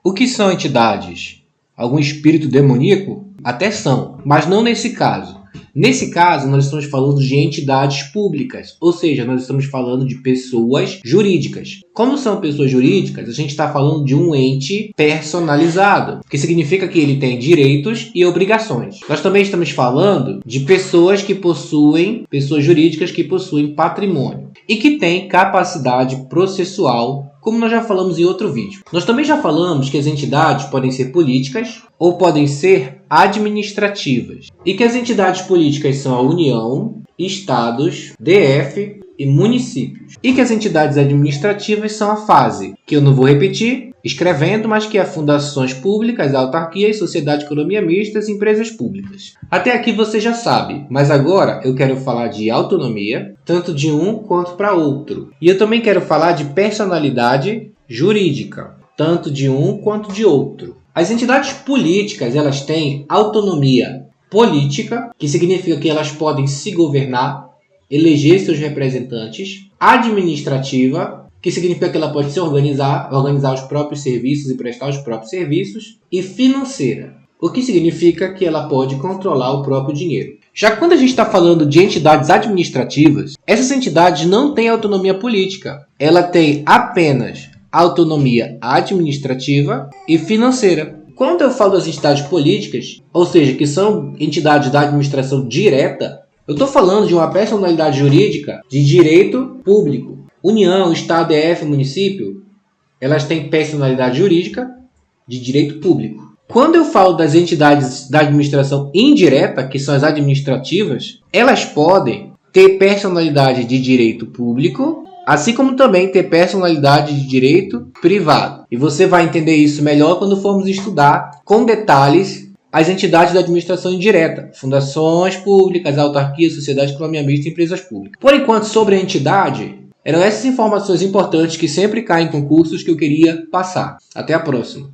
O que são entidades? Algum espírito demoníaco? Até são, mas não nesse caso. Nesse caso, nós estamos falando de entidades públicas, ou seja, nós estamos falando de pessoas jurídicas. Como são pessoas jurídicas, a gente está falando de um ente personalizado, que significa que ele tem direitos e obrigações. Nós também estamos falando de pessoas jurídicas que possuem patrimônio e que têm capacidade processual, como nós já falamos em outro vídeo. Nós também já falamos que as entidades podem ser políticas ou podem ser administrativas. E que as entidades políticas são a União, Estados, DF e municípios. E que as entidades administrativas são a fase, que eu não vou repetir escrevendo, mas que é fundações públicas, autarquias, sociedade de economia mistas e empresas públicas. Até aqui você já sabe, mas agora eu quero falar de autonomia, tanto de um quanto para outro. E eu também quero falar de personalidade jurídica, tanto de um quanto de outro. As entidades políticas, elas têm autonomia política, que significa que elas podem se governar, eleger seus representantes, administrativa, que significa que ela pode se organizar os próprios serviços e prestar os próprios serviços, e financeira, o que significa que ela pode controlar o próprio dinheiro. Já quando a gente está falando de entidades administrativas, essas entidades não têm autonomia política, ela tem apenas autonomia administrativa e financeira. Quando eu falo das entidades políticas, ou seja, que são entidades da administração direta, eu estou falando de uma personalidade jurídica de direito público. União, Estado, DF, município, elas têm personalidade jurídica de direito público. Quando eu falo das entidades da administração indireta, que são as administrativas, elas podem ter personalidade de direito público, assim como também ter personalidade de direito privado. E você vai entender isso melhor quando formos estudar com detalhes as entidades da administração indireta, fundações públicas, autarquias, sociedade de economia mista e empresas públicas. Por enquanto, sobre a entidade, eram essas informações importantes que sempre caem em concursos que eu queria passar. Até a próxima.